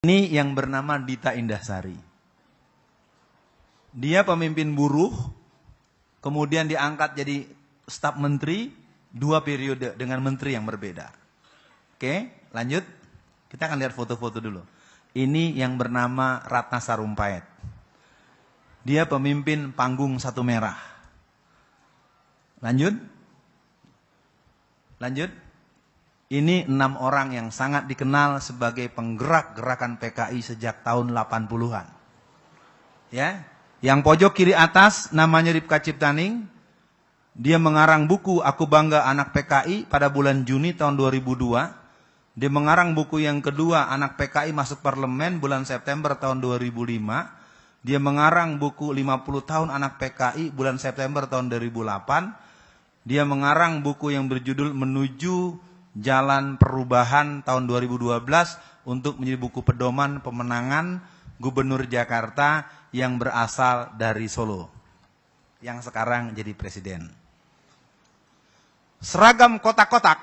Ini yang bernama Dita Indahsari. Dia pemimpin buruh, kemudian diangkat jadi staf menteri, 2 periode dengan menteri yang berbeda. Oke, lanjut. Kita akan lihat foto-foto dulu. Ini yang bernama Ratna Sarumpait. Dia pemimpin panggung Satu Merah. Lanjut. Lanjut. Ini 6 orang yang sangat dikenal sebagai penggerak gerakan PKI sejak tahun 80-an. Ya, yang pojok kiri atas namanya Ripka Ciptaning. Dia mengarang buku Aku Bangga Anak PKI pada bulan Juni tahun 2002. Dia mengarang buku yang kedua Anak PKI Masuk Parlemen bulan September tahun 2005. Dia mengarang buku 50 tahun Anak PKI bulan September tahun 2008. Dia mengarang buku yang berjudul Menuju Jalan Perubahan tahun 2012 untuk menjadi buku pedoman pemenangan Gubernur Jakarta yang berasal dari Solo, yang sekarang jadi presiden. Seragam kotak-kotak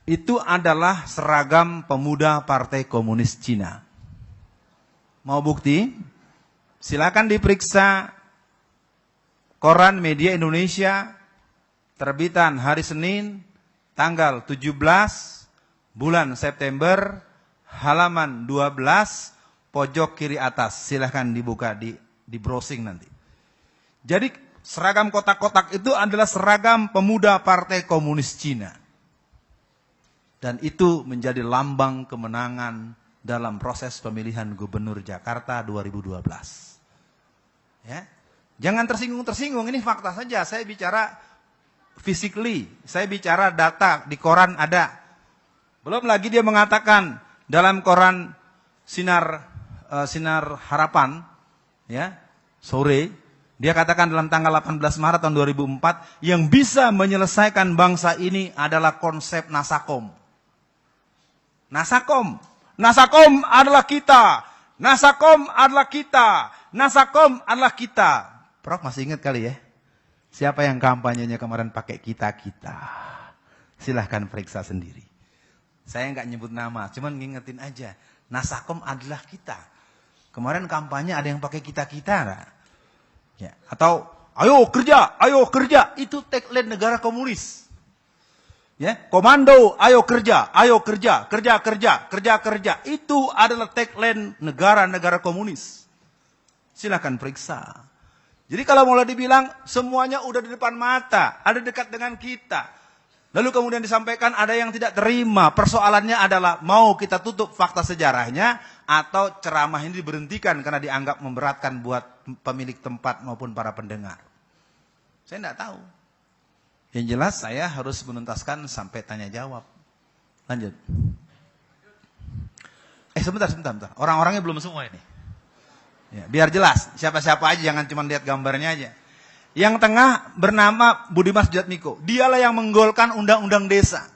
itu adalah seragam pemuda Partai Komunis Cina. Mau bukti? Silakan diperiksa koran Media Indonesia terbitan hari Senin tanggal 17 bulan September, halaman 12, pojok kiri atas. Silahkan dibuka, di browsing nanti. Jadi seragam kotak-kotak itu adalah seragam pemuda Partai Komunis Cina. Dan itu menjadi lambang kemenangan dalam proses pemilihan Gubernur Jakarta 2012. Ya. Jangan tersinggung-tersinggung, ini fakta saja. Saya bicara physically, saya bicara data, di koran ada. Belum lagi dia mengatakan dalam koran Sinar Harapan, ya, sore, dia katakan dalam tanggal 18 Maret tahun 2004, yang bisa menyelesaikan bangsa ini adalah konsep Nasakom. Nasakom. Nasakom adalah kita. Nasakom adalah kita. Nasakom adalah kita. Prof masih ingat kali ya? Siapa yang kampanyenya kemarin pakai kita-kita? Silahkan periksa sendiri. Saya nggak nyebut nama, cuman ngingetin aja. Nasakom adalah kita. Kemarin kampanye ada yang pakai kita-kita. Ya. Atau, ayo kerja. Itu tagline negara komunis. Ya, komando, ayo kerja. Kerja. Itu adalah tagline negara-negara komunis. Silahkan periksa. Jadi kalau mulai dibilang semuanya udah di depan mata, ada dekat dengan kita. Lalu kemudian disampaikan ada yang tidak terima. Persoalannya adalah mau kita tutup fakta sejarahnya atau ceramah ini diberhentikan karena dianggap memberatkan buat pemilik tempat maupun para pendengar. Saya tidak tahu. Yang jelas saya harus menuntaskan sampai tanya jawab. Lanjut. Sebentar. Orang-orangnya belum semua ini. Ya, biar jelas, siapa-siapa aja, jangan cuma lihat gambarnya aja. Yang tengah bernama Budiman Sujatmiko. Dialah yang menggolkan undang-undang desa.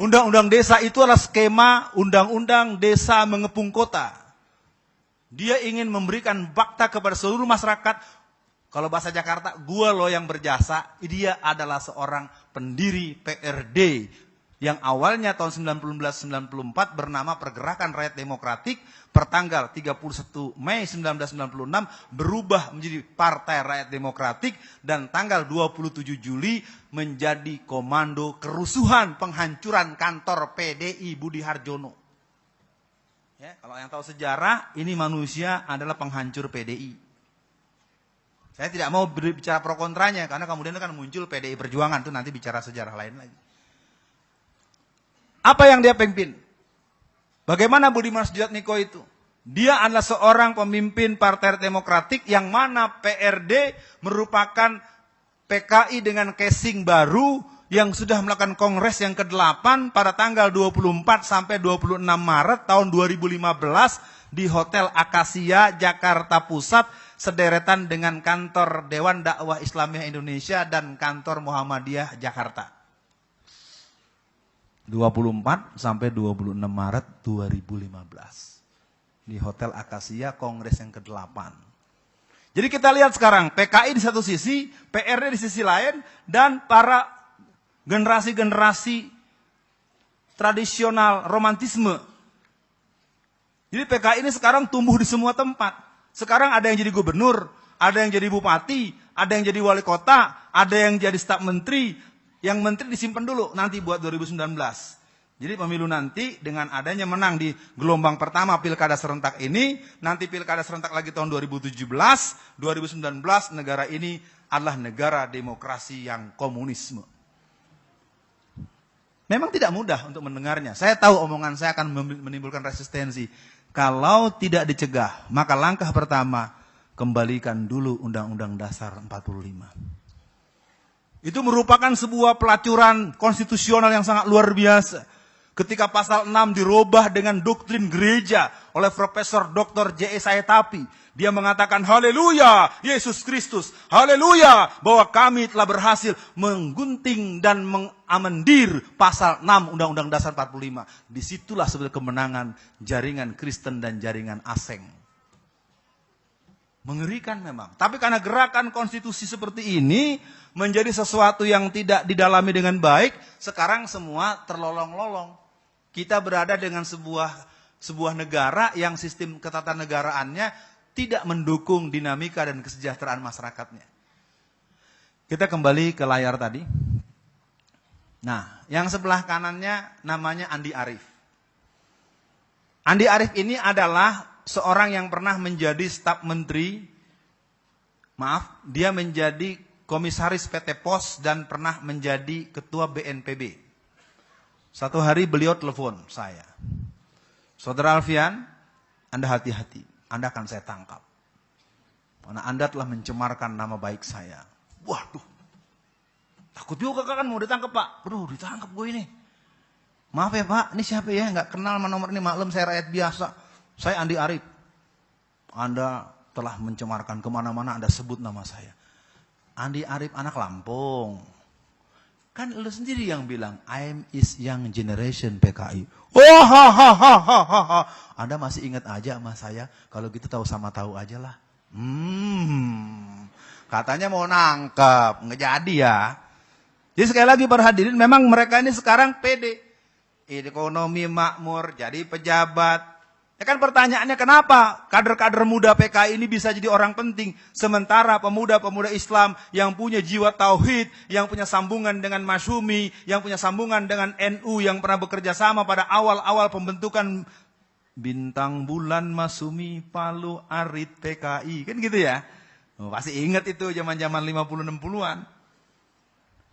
Undang-undang desa itu adalah skema undang-undang desa mengepung kota. Dia ingin memberikan fakta kepada seluruh masyarakat. Kalau bahasa Jakarta, gua loh yang berjasa. Dia adalah seorang pendiri PRD. Yang awalnya tahun 1994 bernama Pergerakan Rakyat Demokratik, pertanggal 31 Mei 1996 berubah menjadi Partai Rakyat Demokratik, dan tanggal 27 Juli menjadi Komando Kerusuhan Penghancuran Kantor PDI Budi Harjono. Ya, kalau yang tahu sejarah, ini manusia adalah penghancur PDI. Saya tidak mau bicara pro kontranya, karena kemudian akan muncul PDI Perjuangan, itu nanti bicara sejarah lain lagi. Apa yang dia pimpin? Bagaimana Budiman Sujatmiko itu? Dia adalah seorang pemimpin Partai Demokratik yang mana PRD merupakan PKI dengan casing baru yang sudah melakukan kongres yang ke-8 pada tanggal 24 sampai 26 Maret tahun 2015 di Hotel Akasia, Jakarta Pusat, sederetan dengan kantor Dewan Dakwah Islamiyah Indonesia dan kantor Muhammadiyah Jakarta. 24 sampai 26 Maret 2015. Di Hotel Akasia, kongres yang ke-8. Jadi kita lihat sekarang, PKI di satu sisi, PRD di sisi lain, dan para generasi-generasi tradisional romantisme Jadi PKI ini sekarang tumbuh di semua tempat. Sekarang ada yang jadi gubernur, ada yang jadi bupati, ada yang jadi wali kota, ada yang jadi staf menteri. Yang menteri disimpan dulu nanti buat 2019. Jadi pemilu nanti dengan adanya menang di gelombang pertama pilkada serentak ini, nanti pilkada serentak lagi tahun 2017, 2019 negara ini adalah negara demokrasi yang komunisme. Memang tidak mudah untuk mendengarnya. Saya tahu omongan saya akan menimbulkan resistensi. Kalau tidak dicegah, maka langkah pertama, kembalikan dulu Undang-Undang Dasar 45. Itu merupakan sebuah pelacuran konstitusional yang sangat luar biasa. Ketika pasal 6 dirubah dengan doktrin gereja oleh Profesor Dr. J.E. Sayetapi. Dia mengatakan, haleluya, Yesus Kristus, haleluya, bahwa kami telah berhasil menggunting dan mengamandir pasal 6 Undang-Undang Dasar 45. Disitulah sebenarnya kemenangan jaringan Kristen dan jaringan asing. Mengerikan memang. Tapi karena gerakan konstitusi seperti ini menjadi sesuatu yang tidak didalami dengan baik, sekarang semua terlolong-lolong. Kita berada dengan sebuah negara yang sistem ketatanegaraannya tidak mendukung dinamika dan kesejahteraan masyarakatnya. Kita kembali ke layar tadi. Nah, yang sebelah kanannya namanya Andi Arief. Andi Arief ini adalah seorang yang pernah menjadi staf menteri, dia menjadi komisaris PT Pos dan pernah menjadi ketua BNPB. Satu hari beliau telepon saya. Saudara Alfian, Anda hati-hati. Anda akan saya tangkap. Karena Anda telah mencemarkan nama baik saya. Waduh. Takut juga kan mau ditangkap, Pak. Bro, ditangkap gue ini. Maaf ya, Pak. Ini siapa ya? Nggak kenal sama nomor ini. Maklum saya rakyat biasa. Saya Andi Arief. Anda telah mencemarkan kemana-mana Anda sebut nama saya. Andi Arief anak Lampung. Kan lu sendiri yang bilang, I'm is young generation PKI. Oh, ha. Anda masih ingat aja sama saya? Kalau gitu tahu sama tahu aja lah. Katanya mau nangkep, nggak jadi ya. Jadi sekali lagi para hadirin, memang mereka ini sekarang pede. Ekonomi makmur, jadi pejabat. Ya kan pertanyaannya kenapa kader-kader muda PKI ini bisa jadi orang penting. Sementara pemuda-pemuda Islam yang punya jiwa tauhid, yang punya sambungan dengan Masyumi, yang punya sambungan dengan NU, yang pernah bekerja sama pada awal-awal pembentukan Bintang Bulan Masyumi Palu Arit PKI. Kan gitu ya. Pasti ingat itu zaman-zaman 50-60an.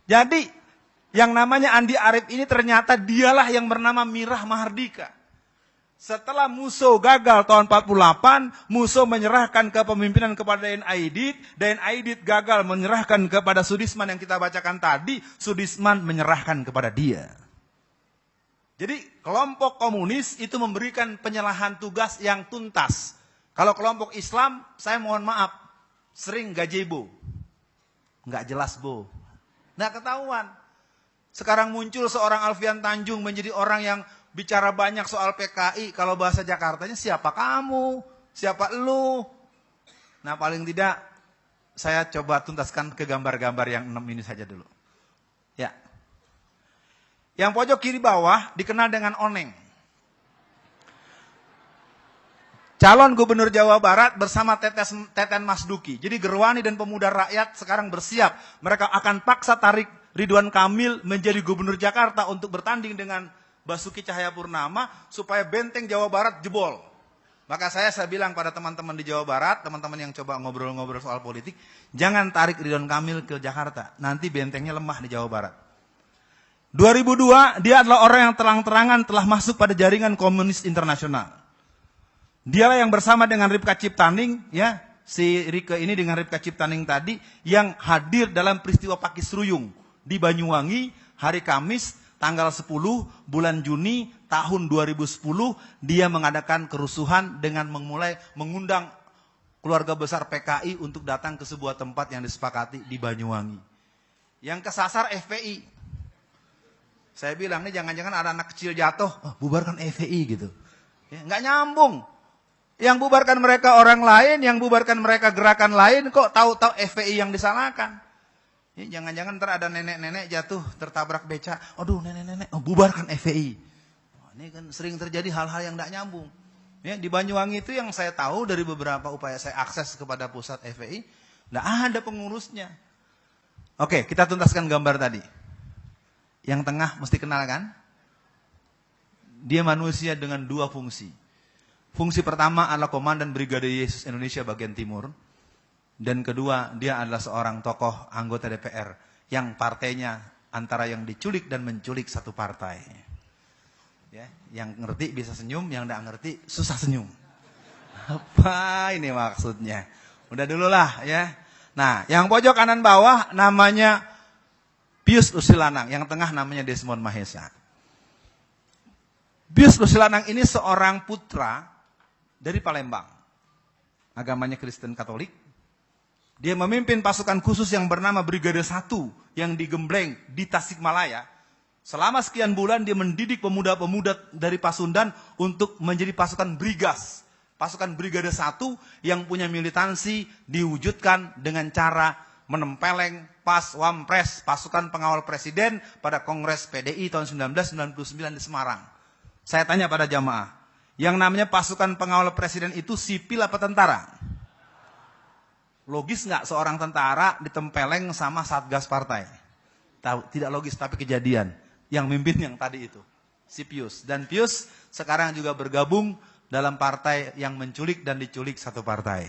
Jadi yang namanya Andi Arief ini ternyata dialah yang bernama Mirah Mahardika. Setelah Musso gagal tahun 48, Musso menyerahkan kepemimpinan kepada Dayan Aidit, Dayan Aidit gagal menyerahkan kepada Sudisman yang kita bacakan tadi, Sudisman menyerahkan kepada dia. Jadi kelompok komunis itu memberikan penyerahan tugas yang tuntas. Kalau kelompok Islam, saya mohon maaf, sering gazebo. Nggak jelas, Bo. Nggak ketahuan. Sekarang muncul seorang Alfian Tanjung menjadi orang yang bicara banyak soal PKI, kalau bahasa Jakartanya siapa kamu, siapa lu. Nah paling tidak saya coba tuntaskan ke gambar-gambar yang 6 ini saja dulu. Ya. Yang pojok kiri bawah dikenal dengan Oneng. Calon Gubernur Jawa Barat bersama Teten Masduki. Jadi Gerwani dan pemuda rakyat sekarang bersiap. Mereka akan paksa tarik Ridwan Kamil menjadi Gubernur Jakarta untuk bertanding dengan Basuki Cahayapurnama supaya benteng Jawa Barat jebol. Maka saya bilang pada teman-teman di Jawa Barat, teman-teman yang coba ngobrol-ngobrol soal politik, jangan tarik Ridwan Kamil ke Jakarta. Nanti bentengnya lemah di Jawa Barat. 2002, dia adalah orang yang terang-terangan telah masuk pada jaringan komunis internasional. Dialah yang bersama dengan Ripka Ciptaning, ya, si Rike ini dengan Ripka Ciptaning tadi, yang hadir dalam peristiwa Pakis Ruyung di Banyuwangi hari Kamis, tanggal 10 bulan Juni tahun 2010, dia mengadakan kerusuhan dengan mengundang keluarga besar PKI untuk datang ke sebuah tempat yang disepakati di Banyuwangi. Yang kesasar FPI. Saya bilang, nih jangan-jangan ada anak kecil jatuh, bubarkan FPI gitu. Ya, nggak nyambung. Yang bubarkan mereka orang lain, yang bubarkan mereka gerakan lain, kok tahu-tahu FPI yang disalahkan. Jangan-jangan ntar ada nenek-nenek jatuh tertabrak beca. Aduh nenek-nenek, bubarkan FPI. Ini kan sering terjadi hal-hal yang tidak nyambung. Ya, di Banyuwangi itu yang saya tahu dari beberapa upaya saya akses kepada pusat FPI, nggak ada pengurusnya. Oke, kita tuntaskan gambar tadi. Yang tengah mesti kenal kan? Dia manusia dengan dua fungsi. Fungsi pertama adalah Komandan Brigade Yesus Indonesia bagian timur. Dan kedua, dia adalah seorang tokoh anggota DPR yang partainya antara yang diculik dan menculik satu partai. Ya, yang ngerti bisa senyum, yang tidak ngerti susah senyum. Apa ini maksudnya? Udah dulu lah ya. Nah, yang pojok kanan bawah namanya Pius Lusilanang, yang tengah namanya Desmond Mahesa. Pius Lusilanang ini seorang putra dari Palembang. Agamanya Kristen Katolik. Dia memimpin pasukan khusus yang bernama Brigade 1 yang digembleng di Tasikmalaya. Selama sekian bulan dia mendidik pemuda-pemuda dari Pasundan untuk menjadi pasukan Brigas. Pasukan Brigade 1 yang punya militansi diwujudkan dengan cara menempeleng Pas Wampres, pasukan pengawal presiden pada Kongres PDI tahun 1999 di Semarang. Saya tanya pada jamaah, yang namanya pasukan pengawal presiden itu sipil apa tentara? Logis nggak seorang tentara ditempeleng sama satgas partai? Tahu, tidak logis tapi kejadian. Yang mimpin yang tadi itu, si Pius. Dan Pius sekarang juga bergabung dalam partai yang menculik dan diculik satu partai.